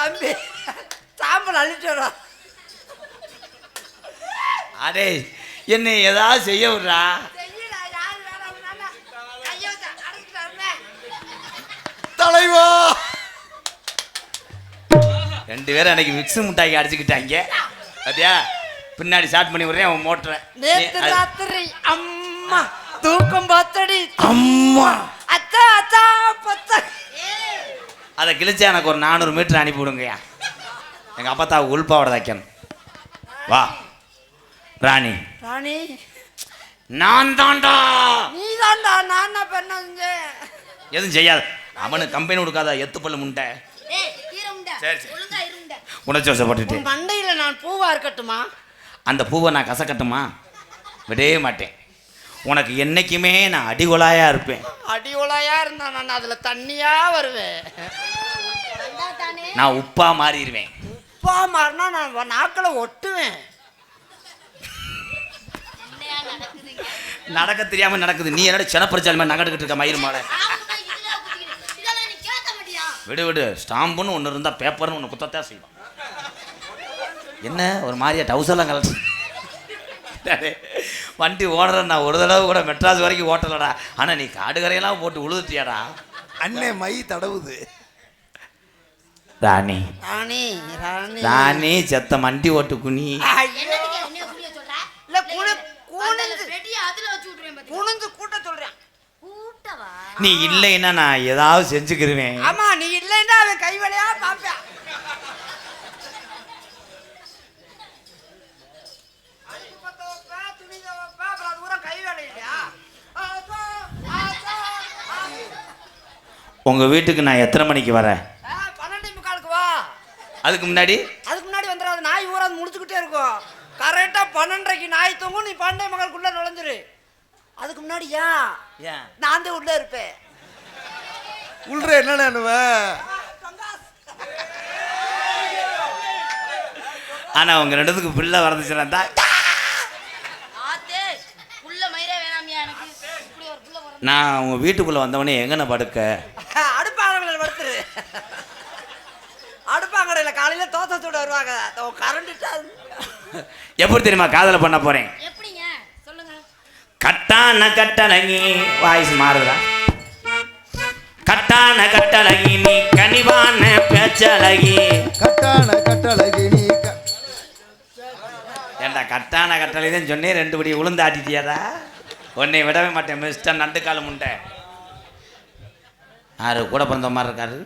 தம்பி சாம்பல் அழிச்சோடா. அடே என்னை ஏதாவது செய்ய விடுறா. தலைவா ரெண்டு பேரும் அன்னைக்கு மிக்ஸு முட்டாக்கி அடிச்சுக்கிட்டாங்க. அதையா பின்னாடி ஸ்டார்ட் பண்ணி விடுறேன் அவன் மோட்டரை. நேத்து ராத்திரி அம்மா தூக்கம் பார்த்தடி அம்மா அத்தா அத்தா பத்த. அதை கிழிச்சா எனக்கு ஒரு 400 மீட்டர் அனுப்பி விடுங்கய்யா. எங்கள் அப்பா தான் உள்பாவோட தைக்கணும். வா ராணி. ராணி நான் தான்டா. நீ தான்டா. நான் என்ன செஞ்சேன்? எதுவும் செய்யாது. அவனுக்கு கம்பெனி கொடுக்காத எத்து பல்லு முண்டை. சரி சரி உணர்ச்சி வசப்பட்டுட்டு மண்டையில் நான் பூவா இருக்கட்டுமா? அந்த பூவை நான் கசக்கட்டுமா? விடவே மாட்டேன். உனக்கு என்னைக்குமே நான் அடிகொலாயா இருப்பேன். அடிகொலாயா இருந்தா நான் அதுல தண்ணியா வருவேன். நான் உப்பா மாறிடுவேன். உப்பா மாறினா நான் நாக்களை ஒட்டுவேன். நடக்க தெரியாம நடக்குது. நீ என்னோட செனப்பரிச்சாலுமே நகட்டுக்கிட்டு இருக்க மயிறு மாலை. விடு விடு. ஸ்டாம்புன்னு ஒன்று இருந்தால் பேப்பர்னு ஒன்று குத்தத்தான் செய்வான். என்ன ஒரு மாதிரியா டவுசர்லாம் கலட்டு. வண்டி ஓடுற நான் ஒரு தடவை கூட மெட்ராஸ் வரைக்கும் ஓட்டலடா. ஆனால் நீ காடுகரையெல்லாம் போட்டு உழுதுட்டியாடா. அண்ணே மை தடவுது. ராணி ராணி ராணி ராணி செத்த மண்டி ஓட்டு குனி. குனிஞ்சு கூட்ட சொல்றேன். நீ இல்லைன்னா நான் ஏதாவது செஞ்சுக்கிருவேன். ஆமா நீ இல்லைன்னா அவன் கை வேலையா பாப்பேன். உங்க வீட்டுக்கு நான் எத்தனை மணிக்கு வரேன்? 12:45 வா. அதுக்கு முன்னாடி வந்துடாது. நாய் ஊராது முடிச்சுக்கிட்டே இருக்கும். கரெக்டா 12:30 நாய் தூங்கும். நீ 12:45 நுழைஞ்சிரு. அதுக்கு முன்னாடி ஏன் நான் தான் உள்ள இருப்பேன். உள்ள என்ன? ஆனா உங்க ரெண்டுத்துக்கு பிள்ளை வரதுச்சுன்னா நான் உங்க வீட்டுக்குள்ள வந்தவனே எங்கன படுக்க? அடுப்பாங்கடையில் படுத்துரு. அடுப்பாங்கடையில் காலையில தோசை சூட வருவாங்க. கரண்ட் எப்படி தெரியுமா காதல பண்ண போறேன்? கட்டான கட்டழகி வாய்ஸ் மாறுதா? கட்டான கட்டழகி நீ கனிவான பேச்சழகி. கட்டான கட்டழகி நீ ஏண்டா கட்டான கட்டழகி தான் சொன்னே 2 படி உளுந்து ஆட்டிட்டியாடா. உன்னை விடவே மாட்டேன் மிஸ்டர் நண்டு காலம் உண்டை. யாரு கூட பிறந்த மாதிரி இருக்காரு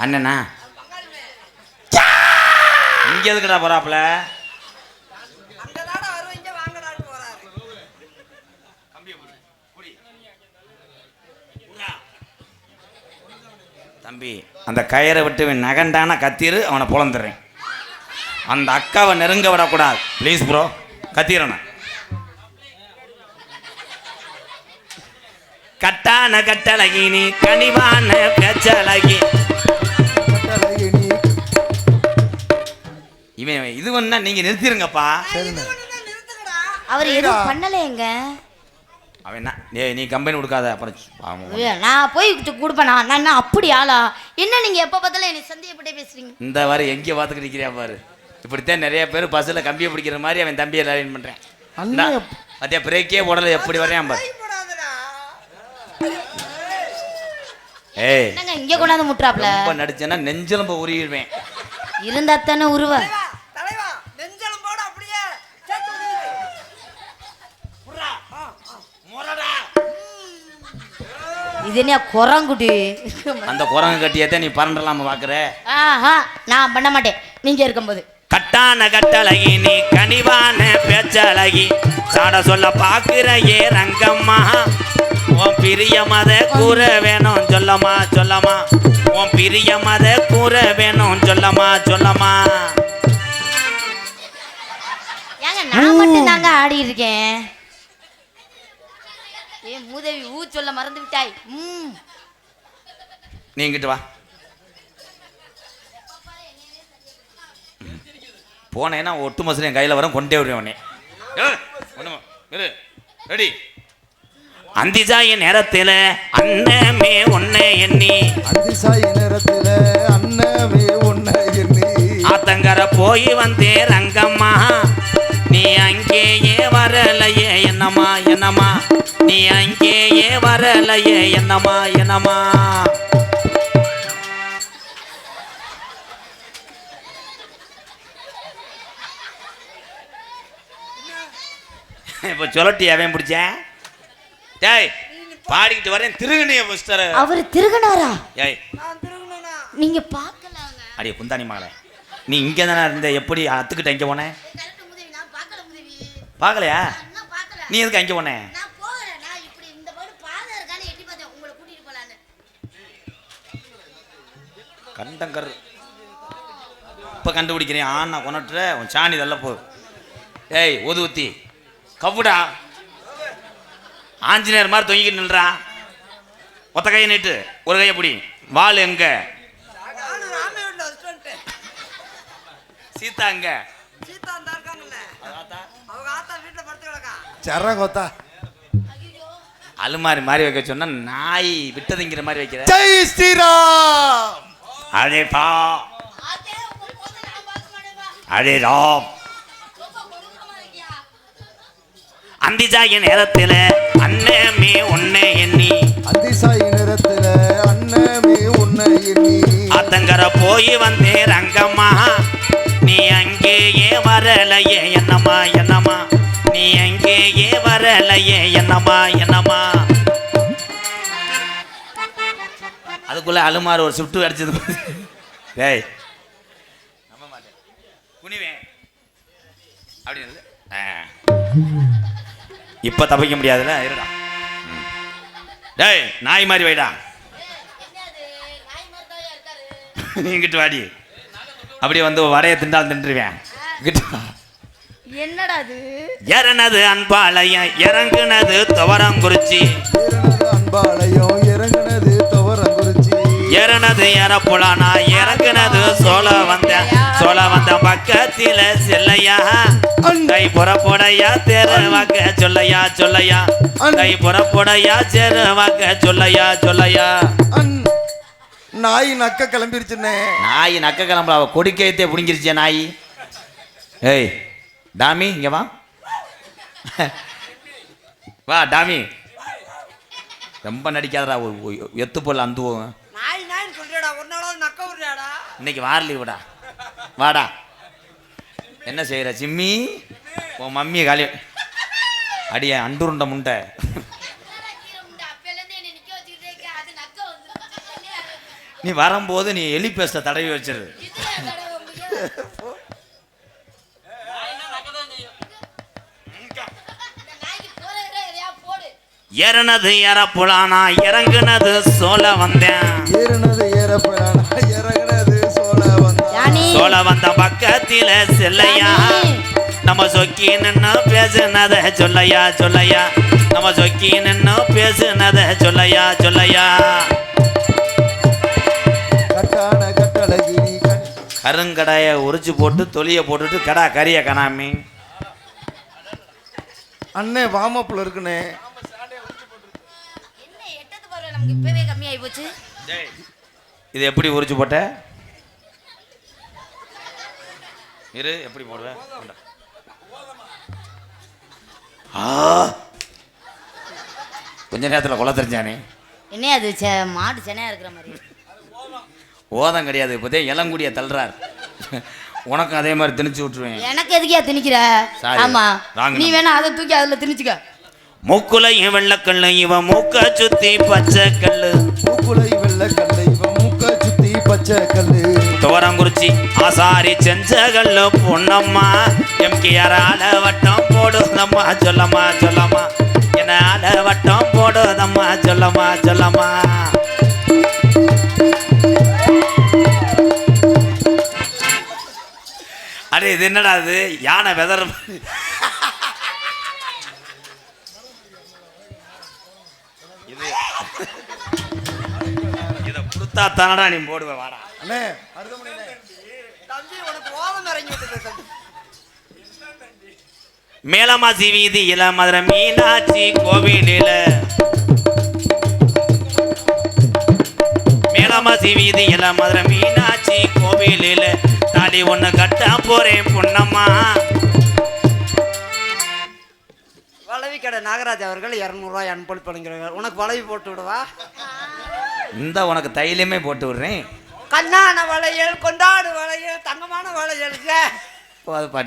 அண்ணனா? இங்க எதுக்குடா போறாப்புல? தம்பி அந்த கயிறை விட்டு நகண்டான கத்திரு அவனை புலந்துடுறேன். அந்த அக்காவை நெருங்க விடக்கூடாது ப்ளீஸ் ப்ரோ. கத்திரண்ணா. கட்டான கட்டழகி நீ கனிவான பேச்சழகி. இவன் இது வேணா நீங்க நிறுத்திருங்கப்பா. அவர் எதுவும் பண்ணலையேங்க. அவன் என்ன நீ கம்பெனி கொடுக்காத. அப்புறம் நான் போய் கொடுப்பேன். நான் அப்படி ஆளா? என்ன நீங்க எப்ப பார்த்தாலும் என்னை சந்தேகப்பட்டே பேசுறீங்க. இந்த வாரம் எங்கே பார்த்துக்கிட்டு இருக்கிறியா பாரு. இப்படித்தான் நிறைய பேர் பஸ்ஸில் கம்பியை பிடிக்கிற மாதிரி அவன் தம்பியை லைன் பண்ணுறேன். அதே பிரேக்கே போடலை எப்படி வரையான் பாரு. ஏய் இங்க கொண்டாந்து முட்டுறாப்ல. ரொம்ப நடிச்சேன்னா நெஞ்செலும்ப உருவிடுவேன். இருந்தா தானே உருவ. இது என்ன குரங்குடி? அந்த குரங்கு கட்டியத்தை நீ பரண்டலாம பாக்குற? நான் பண்ண மாட்டேன் நீங்க இருக்கும்போது. கட்டான கட்டழகி நீ கனிவான பேச்சழகி. சாட சொல்ல பாக்குற ஏ ரங்கம்மா. உன் பிரிய மத கூற வேணும் சொல்லமா சொல்லமா. உன் பிரிய மத கூற வேணும் சொல்லமா சொல்லமா. ஏங்க நான் மட்டும் தாங்க ஆடி இருக்கேன். ஏ மூதேவி சொல்ல மறந்து விட்டாய். நீ இங்கிட்டு வா. போனேன்னா ஒட்டு மசூல் என் கையில் வரும் கொண்டே விடுவேன் உடனே. ரெடி. அந்திசாய நேரத்தில் அண்ணமே ஒன்னே எண்ணி. அந்திசாய நேரத்தில் அண்ணமே ஆத்தங்கர போய் வந்தேன் ரங்கம்மா நீ அங்கேயே வரலையே என்னம்மா என்னம்மா நீ அங்கேயே வரலையே என்னம்மா என்னம்மா இப்போ சொல்லட்டி அவன் பிடிச்சேன் டேய் பாடிக்கிட்டு வரேன் திருகணிய மிஸ்டர் அவர் திருகனாரா? ஏய் நான் திருகுனா நீங்க பார்க்கலாங்க. அடியே குந்தாணி மகளே நீ இங்கே தானே இருந்த எப்படி அத்துக்கிட்ட இங்கே போனேன் கரெக்ட் முதவி, நான் பார்க்கல முதவி. பார்க்கலையா நான் பார்க்கல. நீ எதுக்கு அங்கே போனேன் நான் போகல. நான் இப்படி இந்த பக்கம் பாதை இருக்கானே எட்டி பார்த்தேன் உங்களை கூட்டிட்டு போலான்னு. கண்டங்கர் இப்போ கண்டுபிடிக்கிறேன் ஆனா கொண்டுட்டுற உன் சாணி இதெல்லாம் போ ஏய் ஒதுவுத்தி கவுடா ஆஞ்சநேயர் மாதிரி தொங்கிக்கிட்டு நின்றா ஒத்த கையை நீட்டு ஒரு கையை பிடி வாள் எங்க நானும் ராமே வீட்டில் வச்சுட்டு வந்துட்டேன். சீதா எங்க சீதா அந்த இருக்காங்கல்ல அவங்க ஆத்தா வீட்டில் படுத்து கிடக்கா. சர்ற கொத்தா. அலுமாரி மாதிரி வைக்க சொன்னா நாய் விட்டதுங்கிற மாதிரி வைக்கிற ஜெய் ஸ்ரீராம். அதே பா ஆத்தே உங்க போத நான் பார்க்க மாட்டேன்பா. அதே ராம் ரொம்ப கொடூரமா இருக்கியா? அந்திஜாகி நேரத்தில் அன்னமே உன்னை எண்ணி அதிசாயி நிறத்துல அன்னமே உன்னை எண்ணி ஆத்தங்கர போய் வந்தேன் ரங்கம்மா நீ அங்கேயே வரலையே என்னம்மா என்னம்மா நீ அங்கேயே வரலையே என்னம்மா என்னம்மா அதுக்குள்ள அலுமாறு ஒரு சுட்டு அடிச்சது டேய் நம்ப மாட்டேன் குனிவேன் அப்படின்னு இப்போ தப்பிக்க முடியாதுல்ல இருடா டேய் நாய் மாதிரி வைடா என்னது நாய் மாதிரி தான் இருக்காரு. நீங்கிட்டு வாடி அப்படியே வந்து வடையை திண்டால் தின்றுவேன் கிட்ட வா. என்னடா அது? ஏறனது அன்பாளையம் இறங்குனது துவரங்குறிச்சி ஏறினது அன்பாலயம் இறங்குனது துவரங்குறிச்சி ஏறனது ஏறப்புலானா இறங்குனது சோழ வந்த பக்கத்தில செல்லையா கை புறப்படையா தெருவாக்க சொல்லையா சொல்லையா கை புறப்படையா தெருவாக்க சொல்லையா சொல்லையா நாய் நக்க கிளம்பிருச்சுன்னே. நாய் நக்க கிளம்புல அவ கொடிக்கையத்தே புடிங்கிருச்சே நாய் ஏய் டாமி இங்க வா வா டாமி ரொம்ப நடிக்காதடா எத்து போல அந்துவோம் நாய் நாயின்னு சொல்றியாடா, ஒரு நாளாவது நக்க விடுறியாடா. இன்னைக்கு வாரலி விடா வாடா என்ன செய்யற சிம்மி உன் மம்மியை காலி அடிய அண்டுருண்ட முண்டை நீ வரும்போது நீ எலி பேஸ்ட தடவி வச்சிரு ஏறனது ஏறப்புலானா இறங்குனது சோழ வந்தேன் ஏறினது ஏறப்படானா இறங்குனது சோழ வந்த பக்கத்தில செல்லையா நம்ம சொக்கி நின்னு பேசுனத சொல்லையா சொல்லையா நம்ம சொக்கி நின்னு பேசுனத சொல்லையா சொல்லையா கட்டான கட்டழகினி கருங்கடாய உரிச்சு போட்டு தொலிய போட்டுட்டு கடா கறிய கனாமி அண்ணே வாமப்புல இருக்குனே. என்ன எட்டது பாரு நமக்கு இப்பவே கம்மியாயி போச்சு. இது எப்படி உரிச்சு போட்ட இரு எப்படி போடுவேன் கொஞ்ச நேரத்தில் கொலை தெரிஞ்சானே என்ன அது மாடு சென்னையா இருக்கிற மாதிரி. ஓதம் கிடையாது இப்போதே இளங்குடிய தள்ளுறார் உனக்கும் அதே மாதிரி திணிச்சு விட்டுருவேன் எனக்கு எதுக்கியா திணிக்கிற? Sorry. ஆமா Wrong நீ வேணா அதை தூக்கி அதுல திணிச்சுக்க. மூக்குலையும் வெள்ளக்கல்லு இவன் மூக்க சுத்தி பச்சை கல்லு மூக்குலை வெள்ளக்கல்லு இவன் மூக்க சுத்தி பச்சை கல்லு துவரங்குறிச்சி ஆசாரி செஞ்ச கல்லு பொன்னம்மா எம்கேஆரால வட்டம் போடுதம்மா சொல்லம்மா சொல்லம்மா என்னால வட்டம் போடுதம்மா சொல்லம்மா சொல்லம்மா அடே இது என்னடா இது யானை வெதற இது இதை கொடுத்தா தானடா நீ போடுவேன் வாடா அண்ணே அருகமணிண்ணே. தம்பி உனக்கு ஓதம் இறங்கி விட்டுட்டு தம்பி. மேலமாசி வீதியில மதுரை மீனாட்சி கோவிலில மேலமாசி வீதியில மதுரை மீனாட்சி கோவிலில தாலி ஒண்ணு கட்ட போறேன் பொன்னம்மா. வளவி கடை நாகராஜ் அவர்கள் 200 அன்பளிப்பு வழங்குகிறார்கள். உனக்கு வளவி போட்டு விடுவா? இந்த உனக்கு தைலமே போட்டு விடுறேன். கண்ணான வளையல், கொண்டாடு வளையல், தங்கமான வளையலுக்கு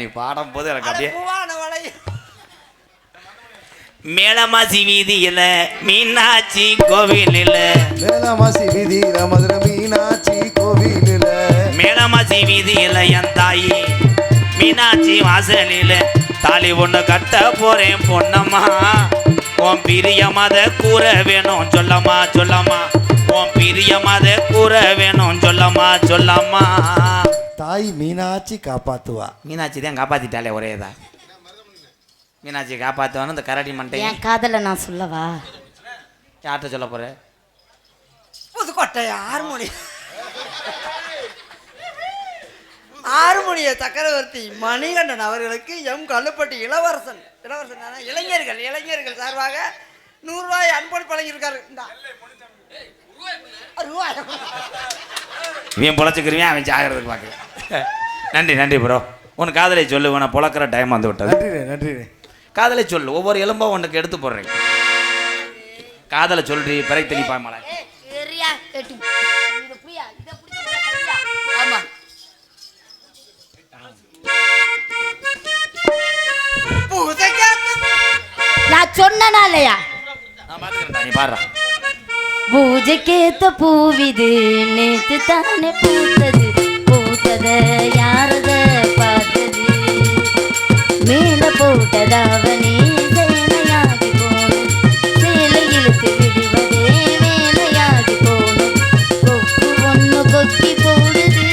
நீ பாடும் போது எனக்கு அப்படியே பூவான வளையல். மேலமாசி வீதியில மீனாட்சி கோவிலில், மேலமாசி வீதியில மதுரை மீனாட்சி கோவிலில், மேலமாசி வீதியில என் தாயி மீனாட்சி வாசலில் தாலி ஒண்ணு கட்ட போறேன் பொன்னம்மா. உன் பிரியமத கூற வேணும் சொல்லம்மா சொல்லம்மா. உன் பிரியமத கூற வேணும் சொல்லம்மா சொல்லம்மா. தாய் மீனாட்சி காப்பாத்துவா. மீனாட்சி தான் காப்பாத்திட்டாலே ஒரேதா. மீனாட்சி காப்பாற்றுவான்னு இந்த கரடி மண்டை என் காதல நான் சொல்லவா? யார்கிட்ட சொல்ல போற? புதுக்கோட்டை ஆறுமணிய சக்கரவர்த்தி மணிகண்டன் அவர்களுக்கு எம் கல்லுப்பட்டி இளவரசன் இளைஞர்கள் சார்பாக 100 ரூபாய் அன்பளிப்பு வழங்கியிருக்காரு. இவன் பொழைச்சிக்கிறவன் அவன் ஜாகிறதுக்கு பார்க்க. நன்றி நன்றி ப்ரோ. உன் காதலை சொல்லு. உன பொழக்கிற டைம் வந்து விட்டது. நன்றி நன்றி. காதலை சொல்லு. ஒவ்வொரு எலும்பா உனக்கு எடுத்து போடுறேன். காதலை சொல்றி பிறகு தெளிப்பா மலை. ஆமா நான் சொன்னா இல்லையா? நான் பாத்துக்கிறேன். நீ பாடுறா. பூஜைக்கேத்த பூவிது நேத்து தானே பூத்தது, பூத்தத யாரத பார்த்தது, மேல போட்டதாவனே சேலையாகி போனது, சேலை இழுத்து விடுவதே மேலையாகி போனது, கொக்கு ஒண்ணு கொக்கி போடுது.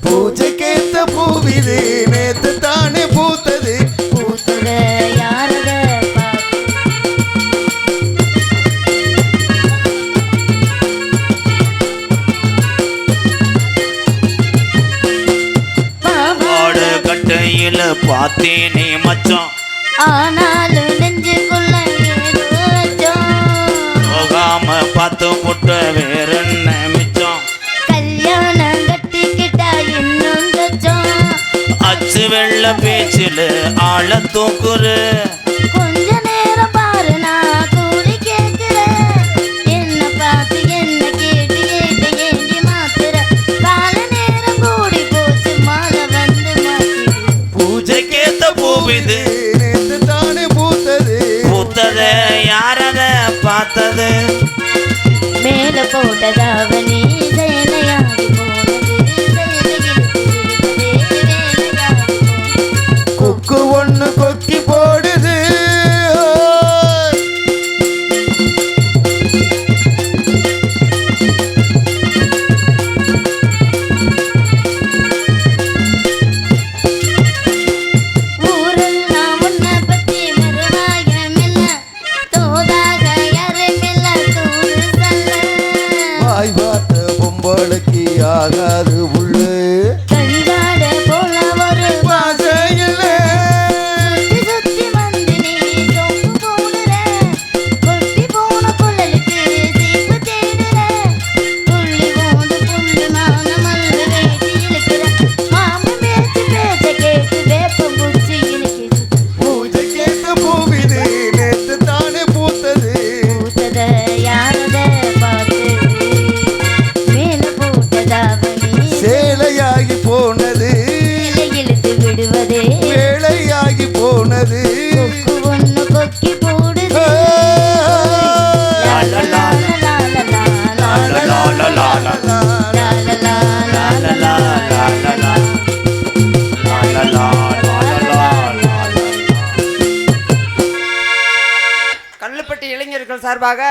பூஜைக்கேத்த பூவிது நேத்து தானே பூத்தது, பூத்தத யாரத பார்த்தது. ஆடு கட்டையில பார்த்தேனே மச்சான், ஆனாலும் நெஞ்சுக்குள்ள ஏதோ அச்சம். போகாம பார்த்து முட்ட வேற என்ன மிச்சம். கல்யாணம் கட்டிக்கிட்டா இன்னும் கச்சம். அச்சு வெள்ள பேச்சில ஆள தூக்குறு. கொஞ்ச நேரம் பாரு நான் கூலி கேட்கிறேன். என்ன பார்த்து என்ன கேட்டு ஏட்ட ஏண்டி மாத்துற, கால நேரம் கூடி போச்சு மாலை வந்து மாத்திடு. பூஜைக்கேத்த பூவிது நேத்து தானே பூத்தது, பூத்தத யாரத பார்த்தது, மேல போட்டதாவனி சேலையாகி போனது, சேலையில் விடுவதே வேலையாகி போனது. கொக்கு ஒண்ணு கொக்கி போடுது. ஊரெல்லாம் உன்னை பத்தி மெருவாயமில்ல, தோதாக யாருமில்ல தூது சொல்ல. வாய் பார்த்த பொம்பளைக்கு ஆகாது உள்ளு, கண்டாட போல ஒரு பாசையில் சுத்தி சுத்தி வந்து நீ சொம்பு போடுற, கொட்டி போன குழலுக்கு சீப்பு தேடுற, துள்ளி ஓண்டு புள்ளி மான மல்ல வேட்டி இழுக்கிற, மாமன் பேச்சு பேச்ச கேட்டு வேப்பம் பூச்சி இழுக்குது. பூஜைக்கேத்த பூவிது நேத்து தானே பூத்தது, பூத்தத யாரத பார்த்தது, மேல போட்டதாவனி சேலையாகி போனது, சேலை இழுத்து விடுவதே வேலையாகி போனது. கொக்கு ஒண்ணு கொக்கி போடுது. லா லா லா லா லா லா லா லா லா. கல்லுப்பட்டி இளைஞர்கள் சார்பாக